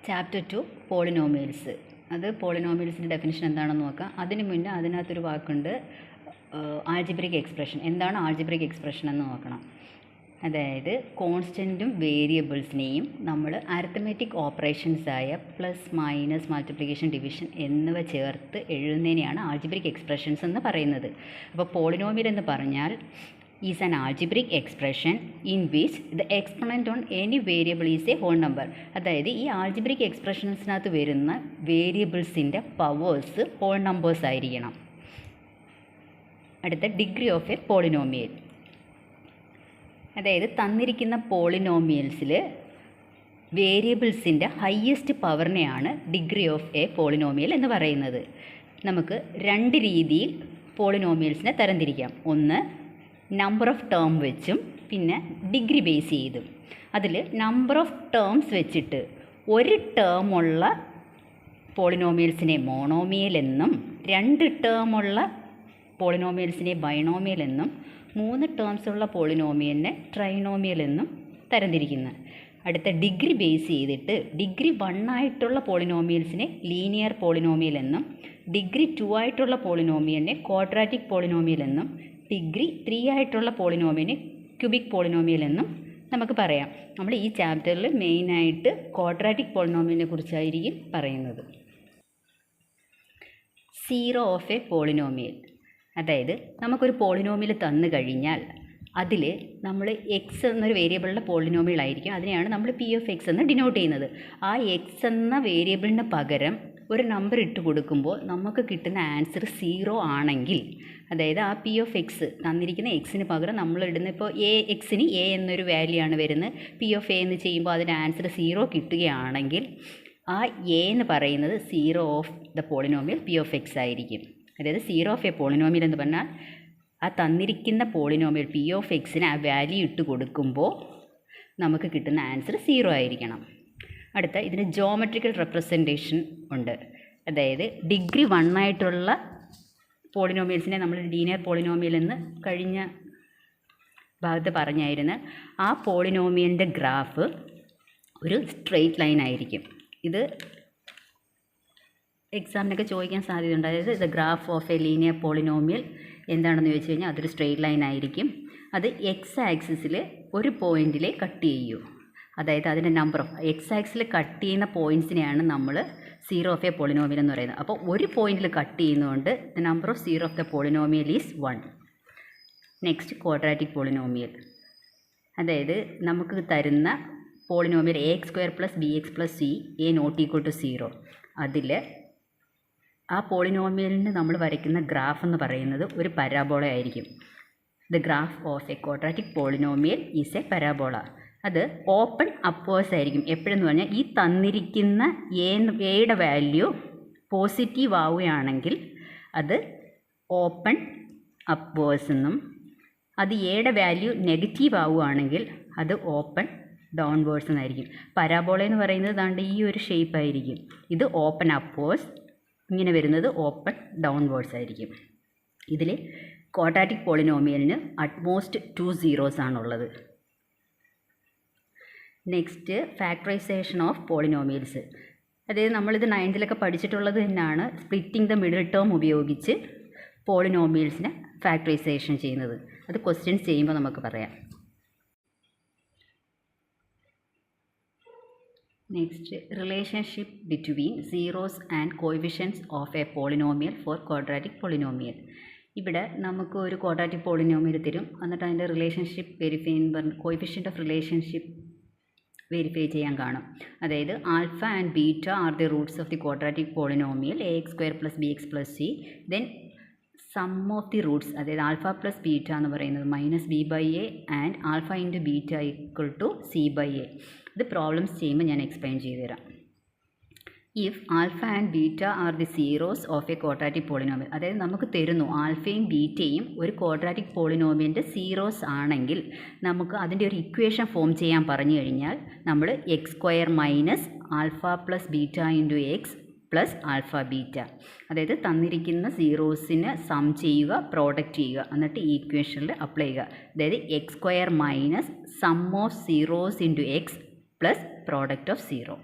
Chapter 2 polynomials. അത് പോളിനോമിയൽസിൻ്റെ definition എന്താണെന്ന് നോക്കാം. അതിന് മുന്നേ അതിനകത്തൊരു വാക്കുണ്ട്, ആൾജിബ്രിക് എക്സ്പ്രഷൻ. എന്താണ് ആൾജിബ്രിക് എക്സ്പ്രഷൻ എന്ന് നോക്കണം. അതായത് കോൺസ്റ്റൻറ്റും വേരിയബിൾസിനെയും നമ്മൾ അരിത്തമെറ്റിക് ഓപ്പറേഷൻസായ പ്ലസ്, മൈനസ്, മൾട്ടിപ്ലിക്കേഷൻ, ഡിവിഷൻ എന്നിവ ചേർത്ത് എഴുതുന്നതിനെയാണ് ആൾജിബ്രിക് എക്സ്പ്രഷൻസ് എന്ന് പറയുന്നത്. അപ്പോൾ പോളിനോമിയൽ എന്ന് പറഞ്ഞാൽ is an algebraic expression in which the exponent on any variable is a whole number. അതായത് ഈ ആൾജിബ്രിക് എക്സ്പ്രഷൻസിനകത്ത് വരുന്ന വേരിയബിൾസിൻ്റെ പവേഴ്സ് ഹോൾ നമ്പേഴ്സ് ആയിരിക്കണം. അടുത്ത ഡിഗ്രി ഓഫ് എ പോളിനോമിയൽ. അതായത് തന്നിരിക്കുന്ന പോളിനോമിയൽസിൽ വേരിയബിൾസിൻ്റെ ഹയസ്റ്റ് പവറിനെയാണ് ഡിഗ്രി ഓഫ് എ പോളിനോമിയൽ എന്ന് പറയുന്നത്. നമുക്ക് രണ്ട് രീതിയിൽ പോളിനോമിയൽസിനെ തരംതിരിക്കാം. ഒന്ന് നമ്പർ ഓഫ് ടേം വെച്ചും പിന്നെ ഡിഗ്രി ബേസ് ചെയ്തും. അതിൽ നമ്പർ ഓഫ് ടേംസ് വെച്ചിട്ട് ഒരു ടേമുള്ള പോളിനോമിയൽസിനെ മോണോമിയൽ എന്നും, രണ്ട് ടേമുള്ള പോളിനോമിയൽസിനെ ബൈനോമിയൽ എന്നും, മൂന്ന് ടേംസുള്ള പോളിനോമിയലിനെ ട്രൈനോമിയൽ എന്നും തരംതിരിക്കുന്നു. അടുത്ത ഡിഗ്രി ബേസ് ചെയ്തിട്ട് ഡിഗ്രി 1 ആയിട്ടുള്ള പോളിനോമിയൽസിനെ ലീനിയർ പോളിനോമിയൽ എന്നും, ഡിഗ്രി 2 ആയിട്ടുള്ള പോളിനോമിയലിനെ ക്വാഡ്രാറ്റിക് പോളിനോമിയൽ എന്നും, ഡിഗ്രി 3 ആയിട്ടുള്ള പോളിനോമിയലിനെ ക്യൂബിക് പോളിനോമിയൽ എന്നും നമുക്ക് പറയാം. നമ്മൾ ഈ ചാപ്റ്ററിൽ മെയിനായിട്ട് ക്വാഡ്രാറ്റിക് പോളിനോമിയലിനെ കുറിച്ചായിരിക്കും പറയുന്നത്. Zero of a polynomial. അതായത് നമുക്കൊരു പോളിനോമിയൽ തന്നു കഴിഞ്ഞാൽ അതിൽ നമ്മൾ എക്സ് എന്നൊരു വേരിയബിളിൻ്റെ പോളിനോമിയൽ ആയിരിക്കും. അതിനെയാണ് നമ്മൾ പി ഓഫ് എക്സ് എന്ന് ഡിനോട്ട് ചെയ്യുന്നത്. ആ എക്സ് എന്ന വേരിയബിളിന് പകരം ഒരു നമ്പർ ഇട്ട് കൊടുക്കുമ്പോൾ നമുക്ക് കിട്ടുന്ന ആൻസർ 0 ആണെങ്കിൽ, അതായത് ആ പി ഓഫ് എക്സ് തന്നിരിക്കുന്ന എക്സിന് പകരം നമ്മൾ ഇടുന്ന, ഇപ്പോൾ എക്സിന് എ എന്നൊരു വാല്യൂ ആണ് വരുന്നത്, പി ഓഫ് എ എന്ന് ചെയ്യുമ്പോൾ അതിൻ്റെ ആൻസർ 0 കിട്ടുകയാണെങ്കിൽ ആ എ എന്ന് പറയുന്നത് 0 of the polynomial P of X ആയിരിക്കും. അതായത് 0 ഓഫ് എ പോളിനോമിയൽ എന്ന് പറഞ്ഞാൽ ആ തന്നിരിക്കുന്ന പോളിനോമിയൽ പി ഓഫ് എക്സിന് ആ വാല്യൂ ഇട്ട് കൊടുക്കുമ്പോൾ നമുക്ക് കിട്ടുന്ന ആൻസർ 0 ആയിരിക്കണം. അടുത്ത ഇതിന് ജോമെട്രിക്കൽ റെപ്രസെൻറ്റേഷൻ ഉണ്ട്. അതായത് ഡിഗ്രി 1 ആയിട്ടുള്ള പോളിനോമിയൽസിനെ നമ്മൾ ലീനിയർ പോളിനോമിയൽ എന്ന് കഴിഞ്ഞ ഭാഗത്ത് പറഞ്ഞായിരുന്നു. ആ പോളിനോമിയലിൻ്റെ ഗ്രാഫ് ഒരു സ്ട്രെയിറ്റ് ലൈൻ ആയിരിക്കും. ഇത് എക്സാമിനൊക്കെ ചോദിക്കാൻ സാധ്യതയുണ്ട്. അതായത് the graph of A linear polynomial എന്താണെന്ന് ചോദിച്ചു കഴിഞ്ഞാൽ അതൊരു സ്ട്രെയിറ്റ് ലൈൻ ആയിരിക്കും. അത് എക്സ് ആക്സിസിൽ ഒരു പോയിൻറ്റിൽ കട്ട് ചെയ്യൂ. അതായത് അതിൻ്റെ നമ്പർ ഓഫ് എക്സ് ആക്സിൽ കട്ട് ചെയ്യുന്ന പോയിൻറ്റ്സിനെയാണ് നമ്മൾ 0 ഓഫ് എ പോളിനോമിയൽ എന്ന് പറയുന്നത്. അപ്പോൾ ഒരു പോയിൻറ്റിൽ കട്ട് ചെയ്യുന്നതുകൊണ്ട് the number of 0 of the polynomial is 1. Next quadratic polynomial. അതായത് നമുക്ക് തരുന്ന polynomial ax² + bx + c a ≠ 0. അതിൽ ആ പോളിനോമിയലിന് നമ്മൾ വരയ്ക്കുന്ന ഗ്രാഫ് എന്ന് പറയുന്നത് ഒരു പരാബോള ആയിരിക്കും. The graph of A quadratic polynomial is A parabola. അത് ഓപ്പൺ അപ്വേഴ്സ് ആയിരിക്കും. എപ്പോഴെന്ന് പറഞ്ഞാൽ ഈ തന്നിരിക്കുന്ന എയുടെ വാല്യൂ പോസിറ്റീവ് ആവുകയാണെങ്കിൽ അത് ഓപ്പൺ അപ്വേഴ്സ് എന്നും, അത് എയുടെ വാല്യൂ നെഗറ്റീവ് ആവുകയാണെങ്കിൽ അത് ഓപ്പൺ ഡൗൺവേഴ്സ് എന്നായിരിക്കും. പരാബോള എന്ന് പറയുന്നത് ദാണ്ട് ഈ ഒരു ഷേപ്പ് ആയിരിക്കും. ഇത് ഓപ്പൺ അപ്വേഴ്സ്, ഇങ്ങനെ വരുന്നത് ഓപ്പൺ ഡൗൺവേഴ്സ് ആയിരിക്കും. ഇതിൽ ക്വാഡ്രാറ്റിക് പോളിനോമിയലിന് അറ്റ്മോസ്റ്റ് 2 zeros ആണുള്ളത്. Next factorisation of polynomials. അതായത് നമ്മളിത് 9th പഠിച്ചിട്ടുള്ളത് തന്നെയാണ്, സ്പ്ലിറ്റിംഗ് ദ മിഡിൽ ടേം ഉപയോഗിച്ച് പോളിനോമിയൽസിനെ ഫാക്ടറൈസേഷൻ ചെയ്യുന്നത്. അത് ക്വസ്റ്റ്യൻസ് ചെയ്യുമ്പോൾ നമുക്ക് പറയാം. Next relationship between zeros and coefficients of a polynomial for quadratic polynomial. ഇവിടെ നമുക്ക് ഒരു ക്വാഡ്രാറ്റിക് പോളിനോമിയൽ തരും. എന്നിട്ട് അതിൻ്റെ റിലേഷൻഷിപ്പ് വെരിഫൈ എന്ന് പറഞ്ഞ് കോഎഫിഷ്യൻ്റ് ഓഫ് റിലേഷൻഷിപ്പ് വെരിഫൈ ചെയ്യാൻ കാണും. അതായത് alpha and beta are the roots of the quadratic polynomial ax² + bx + c. Then sum of the roots, അതായത് ആൽഫ + ബീറ്റ എന്ന് പറയുന്നത് -b/a and alpha × beta = c/a. ഇത് problems ചെയ്യുമ്പോൾ ഞാൻ എക്സ്പ്ലെയിൻ ചെയ്തു തരാം. If alpha and beta are the zeros of A quadratic polynomial, അതായത് നമുക്ക് തരുന്നു ആൽഫയും ബീറ്റയും ഒരു ക്വാഡ്രാറ്റിക് പോളിനോമിയലിൻ്റെ സീറോസ് ആണെങ്കിൽ നമുക്ക് അതിൻ്റെ ഒരു ഇക്വേഷൻ ഫോം ചെയ്യാൻ പറഞ്ഞു കഴിഞ്ഞാൽ നമ്മൾ x² - alpha + beta × x + alpha beta, അതായത് തന്നിരിക്കുന്ന സീറോസിന് സം ചെയ്യുക, പ്രോഡക്റ്റ് ചെയ്യുക, എന്നിട്ട് ഈ ഇക്വേഷനിൽ അപ്ലൈ ചെയ്യുക. അതായത് x² - sum of zeros × x + product of 0.